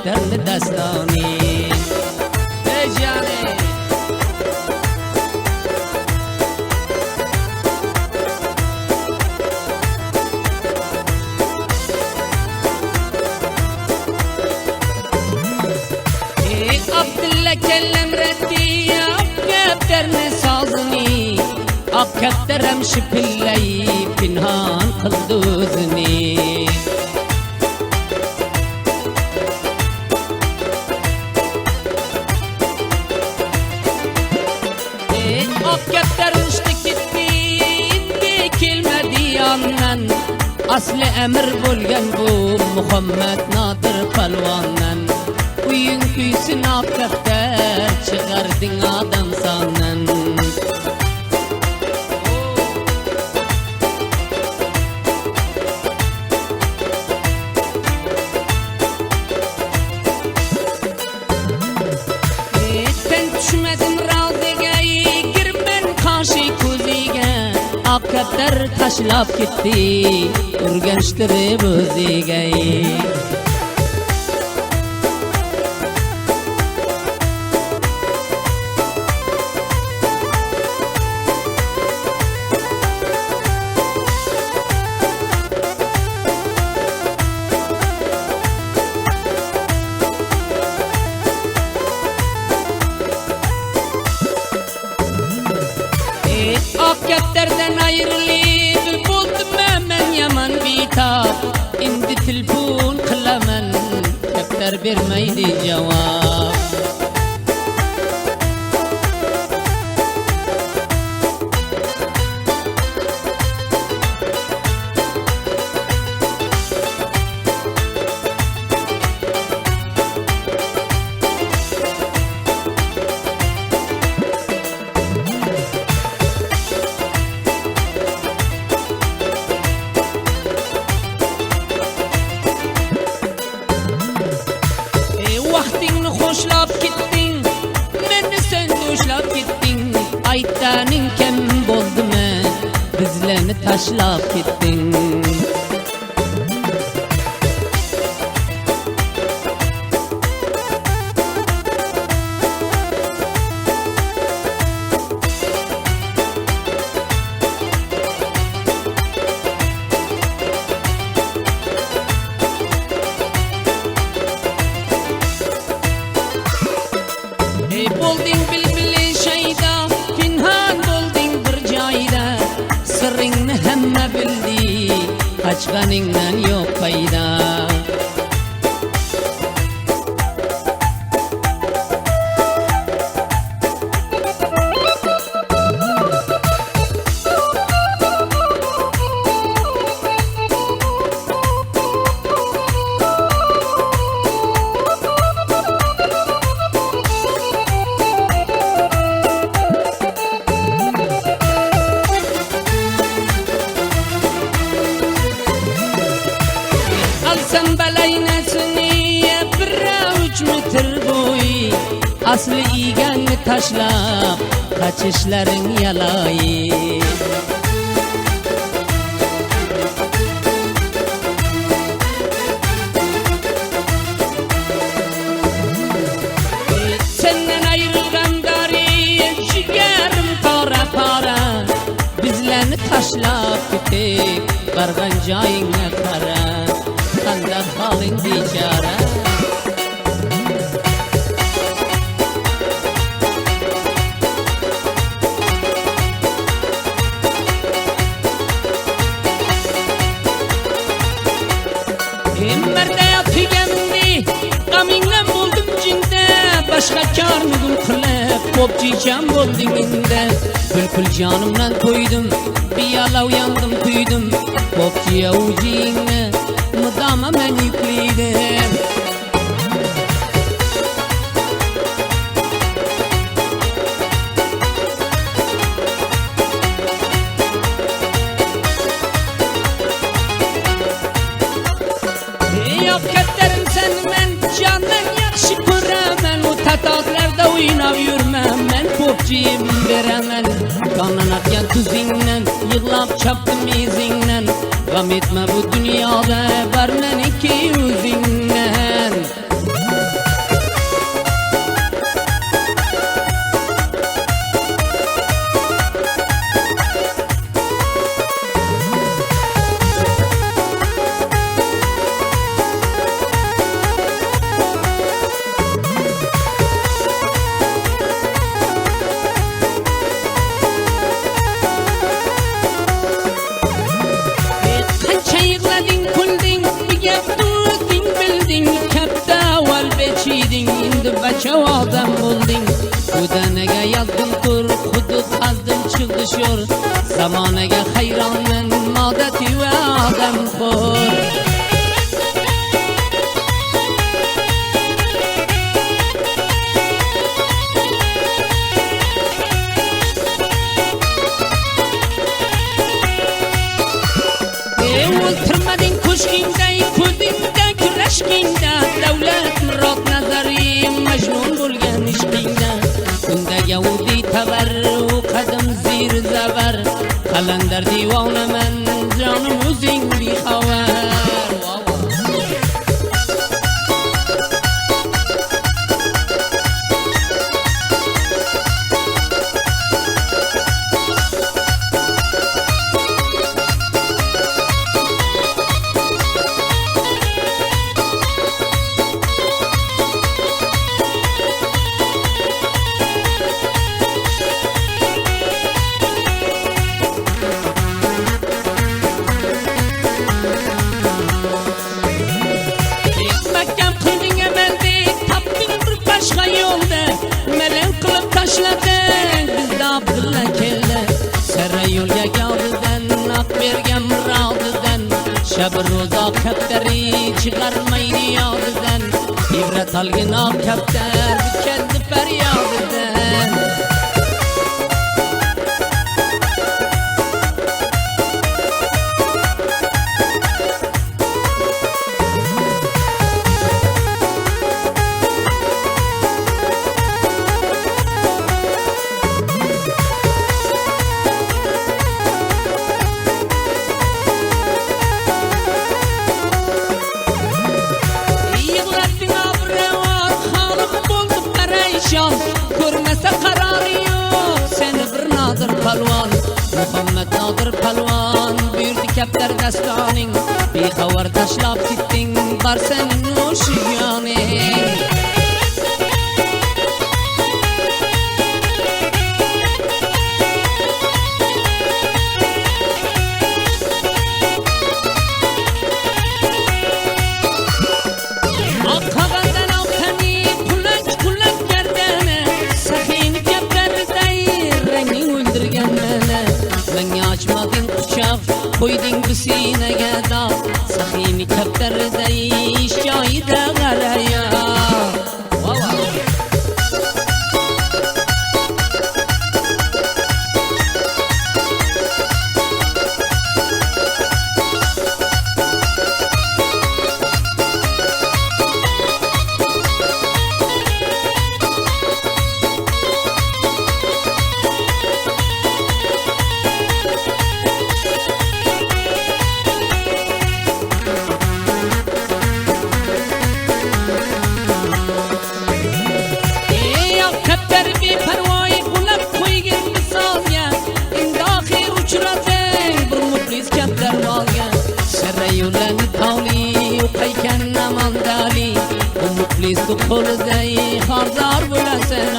defterli destani. Ey canım. Abdullah kellem reddi defterini sazını ak defterem şipilleyi pinhan kıldı özünü. Ak defter uçtu gitti indi kelmedi yandan. Asli emir bo'lgan bu Muhammed Nadir palvondan. Uyun küysün ak defter çıkardın adam sanan. Sen düşmedin razıga girmen karşı ko'ziga. Ak defter taşlap gitti urganishtirib o'ziga. Ak defterden ayrılıp buldum hemen yaman bitap. İndi telefon kılaman defter vermeydi cevap. Vaktin hoşlap gittin, meni sen hoşlap gittin. Aytanin kem boldu men, bizlerini taşlap gittin. Bolding bilbili şeyda, pinhan bolding bir joyda. Sirringni hamma bildi, qochganingdan yo'q foyda. Alsam balaynasini bir 3 metr bo'yi. Asli eganni tashlab qachishlaring yaloyi. Senden ayrılgan dari jigarim para para. Bizlarni tashlab ketib bargan joyingga qara. Qanday holing bechora. Emmerde yatıygendi, gamingden buldum cinde. Başka karnıdım kılıp, popçiyken buldum inde. Bülbül canımdan koydum, bir yala uyandım duydum. Popçiye ucuyinle, mıdama ben yüklüydüm. Yok ketlerim sen men, candan yakşı ko'raman. O tatavlarda o'ynab yurmam, men popçiyim beraman. Qonun akkan tuzingdan, yig'lab chopdim izingdan. G'am etma bu dunyoda, bar meniki o'zingdan. odam bo'lding O'danaga yozdim tur hudud qazdim chiqdi sho'r Zamonaga hayronman modati va odam xo'r O'ltirmading ko'shkingda ko'zingda kurashkingda davlat murod nazarim majnun bo'lgan ishqingda unda yahudi tabar u qadim zir zabar qalandar divonaman jonim o'zing bexabar Taşladın bizde Abdullah kelle Serra yo'lga gavdidan Ak bergan murodidan Shab ro'za kaptari Chiqarmaydi yodidan Ibrat olgin ok kaptar Keldi faryodidan Ko'rmasa qarori yo'q seni bir nodir palvon Muhammad nodir palvon buyurdi kaptar dastoning bexabar tashlab ketding bar sening o'sha yoning Qo'yding bu sinaga dog' Saxiyni kaptarday ish joyida g'araya Qo'liday xordor bo'lasan